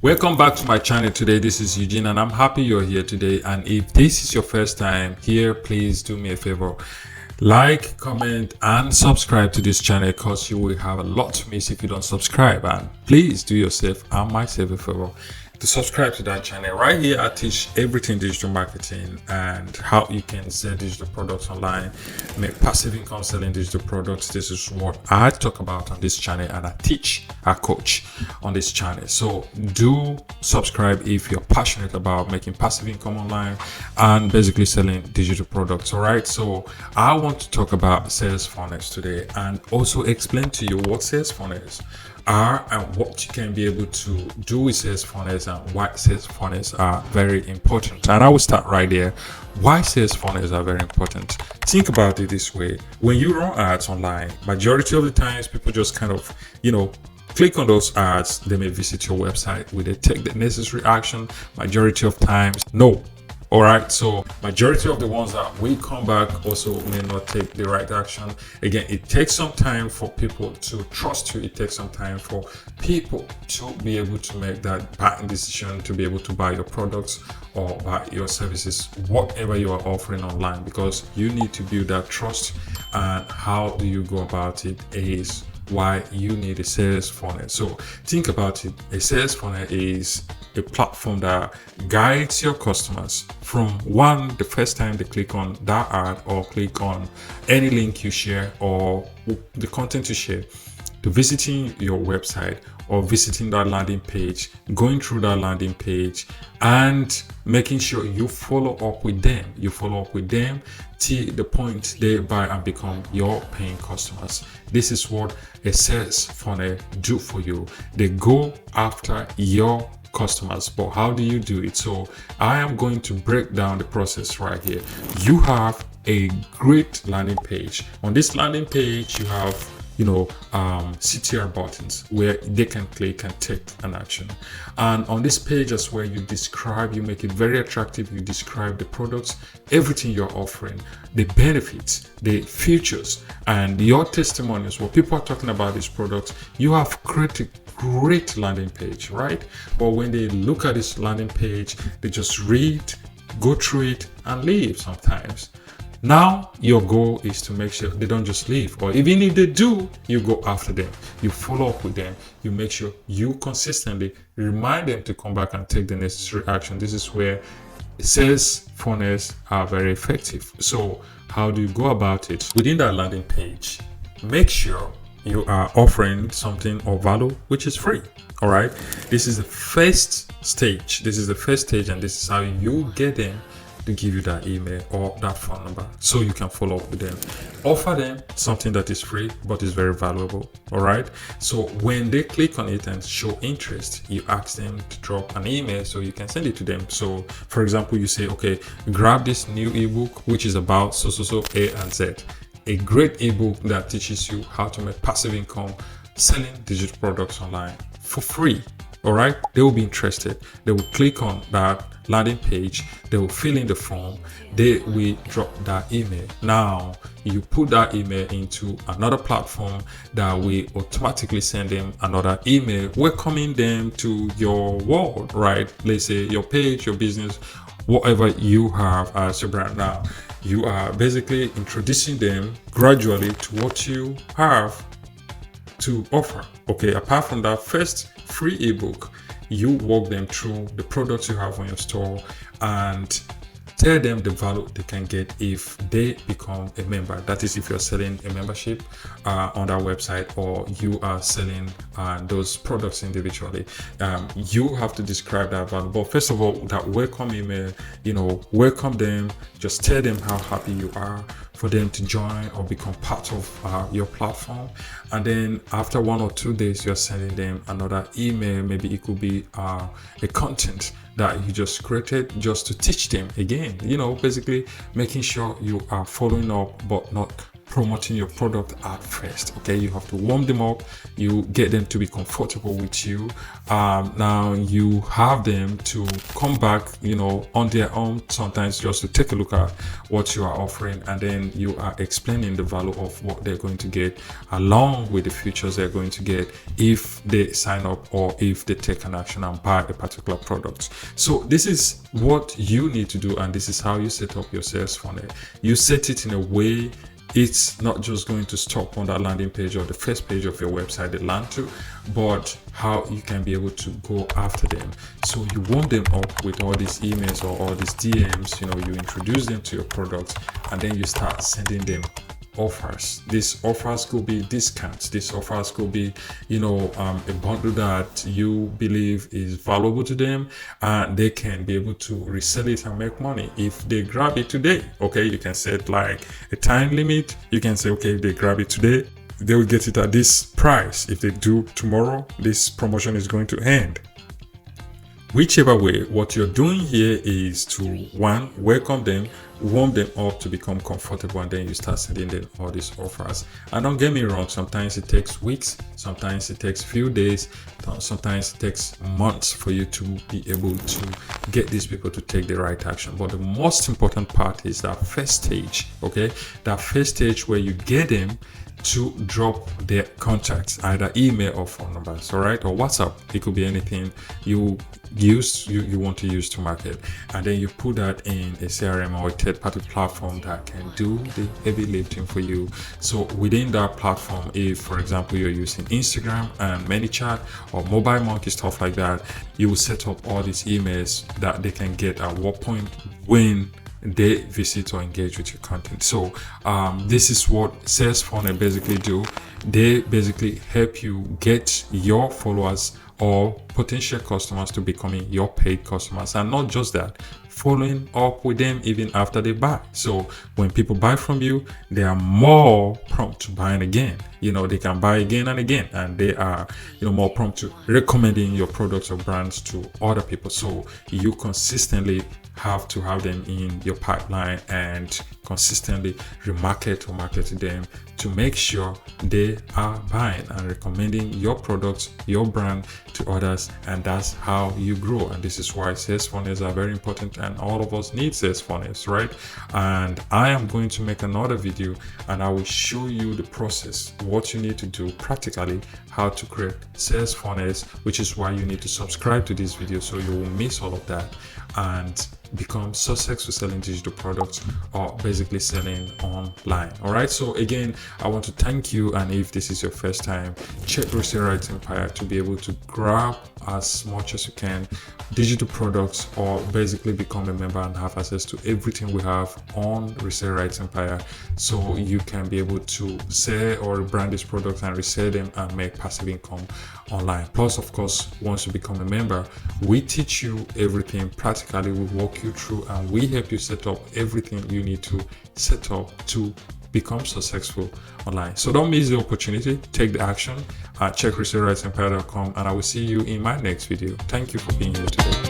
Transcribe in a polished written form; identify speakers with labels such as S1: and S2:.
S1: Welcome back to my channel today. This is Eugene and I'm happy you're here today. And if this is your first time here, please do me a favor. Like, comment and subscribe to this channel because you will have a lot to miss if you don't subscribe. And please do yourself and myself a favor to subscribe to that channel. Right here I teach everything digital marketing and how you can sell digital products online, make passive income selling digital products. This is what I talk about on this channel and I teach, I coach on this channel. So do subscribe if you're passionate about making passive income online and basically selling digital products. All right, so I want to talk about sales funnels today and also explain to you what sales funnels are and what you can be able to do with sales funnels and why sales funnels are very important. And I will start right there. Why sales funnels are very important. Think about it this way. When you run ads online, majority of the times people just kind of, click on those ads. They may visit your website. Will they take the necessary action? Majority of times, no. All right, so majority of the ones that will come back also may not take the right action. Again, it takes some time for people to trust you. It takes some time for people to be able to make that buying decision, to be able to buy your products or buy your services, whatever you are offering online, because you need to build that trust. And how do you go about it is why you need a sales funnel. So think about it. A sales funnel is a platform that guides your customers from the first time they click on that ad or click on any link you share or the content you share, to visiting your website or visiting that landing page, going through that landing page and making sure you follow up with them. You follow up with them till the point they buy and become your paying customers. This is what a sales funnel do for you. They go after your customers, but how do you do it? So I am going to break down the process right here. You have a great landing page. On this landing page, you have CTR buttons where they can click and take an action. And on this page as well, you make it very attractive. You describe the products, everything you're offering, the benefits, the features, and your testimonials. What people are talking about these products. You have created great landing page, right? But when they look at this landing page, they just read, go through it, and leave sometimes. Now, your goal is to make sure they don't just leave, or even if they do, you go after them, you follow up with them, you make sure you consistently remind them to come back and take the necessary action. This is where sales funnels are very effective. So how do you go about it? Within that landing page, make sure you are offering something of value which is free. All right, this is the first stage. And this is how you get them to give you that email or that phone number so you can follow up with them. Offer them something that is free but is very valuable. All right, so when they click on it and show interest, you ask them to drop an email so you can send it to them. So for example, you say, okay, grab this new ebook which is about so A and Z, a great ebook that teaches you how to make passive income selling digital products online for free. All right, they will be interested. They will click on that landing page, they will fill in the form, they will drop that email. Now you put that email into another platform that will automatically send them another email welcoming them to your world, right? Let's say your page, your business, whatever you have as your brand. Now you are basically introducing them gradually to what you have to offer. Okay, apart from that first free ebook, you walk them through the products you have on your store and tell them the value they can get if they become a member. That is, if you're selling a membership on that website or you are selling those products individually. You have to describe that value. But first of all, that welcome email, welcome them, just tell them how happy you are for them to join or become part of your platform. And then after 1 or 2 days, you're sending them another email. Maybe it could be a content that you just created just to teach them again, basically making sure you are following up but not promoting your product at first. Okay, you have to warm them up, you get them to be comfortable with you. Now you have them to come back, on their own sometimes, just to take a look at what you are offering, and then you are explaining the value of what they're going to get along with the features they're going to get if they sign up or if they take an action and buy a particular product. So this is what you need to do, and this is how you set up your sales funnel. You set it in a way it's not just going to stop on that landing page or the first page of your website they land to, but how you can be able to go after them. So you warm them up with all these emails or all these DMs, you introduce them to your product, and then you start sending them offers. These offers could be discounts. These offers could be, a bundle that you believe is valuable to them, and they can be able to resell it and make money if they grab it today. Okay, you can set like a time limit. You can say, okay, if they grab it today, they will get it at this price. If they do tomorrow, this promotion is going to end. Whichever way, what you're doing here is to, one, welcome them, warm them up to become comfortable, and then you start sending them all these offers. And don't get me wrong, sometimes it takes weeks, sometimes it takes few days, sometimes it takes months for you to be able to get these people to take the right action. But the most important part is that first stage, okay? That first stage where you get them to drop their contacts, either email or phone numbers, all right, or WhatsApp. It could be anything you want to use to market, and then you put that in a CRM or a third-party platform that can do the heavy lifting for you. So within that platform, if for example you're using Instagram and ManyChat or Mobile Monkey, stuff like that, you will set up all these emails that they can get at what point when they visit or engage with your content. So this is what sales funnel basically do. They basically help you get your followers or potential customers to becoming your paid customers, and not just that, following up with them even after they buy. So when people buy from you, they are more prompt to buying again. They can buy again and again, and they are more prompt to recommending your products or brands to other people. So you consistently have to have them in your pipeline and consistently remarket or market to them to make sure they are buying and recommending your products, your brand to others, and that's how you grow. And this is why sales funnels are very important, and all of us need sales funnels, right? And I am going to make another video and I will show you the process, what you need to do practically, how to create sales funnels, which is why you need to subscribe to this video so you will miss all of that and become successful selling digital products or basically selling online. All right, so again, I want to thank you, and if this is your first time, check Resale Rights Empire to be able to grab as much as you can digital products, or basically become a member and have access to everything we have on Resale Rights Empire, so you can be able to sell or brand these products and resell them and make passive income online. Plus, of course, once you become a member, we teach you everything practically. We walk you through and we help you set up everything you need to set up to become successful online. So don't miss the opportunity, take the action. Check ResaleRightsEmpire.com, and I will see you in my next video. Thank you for being here today.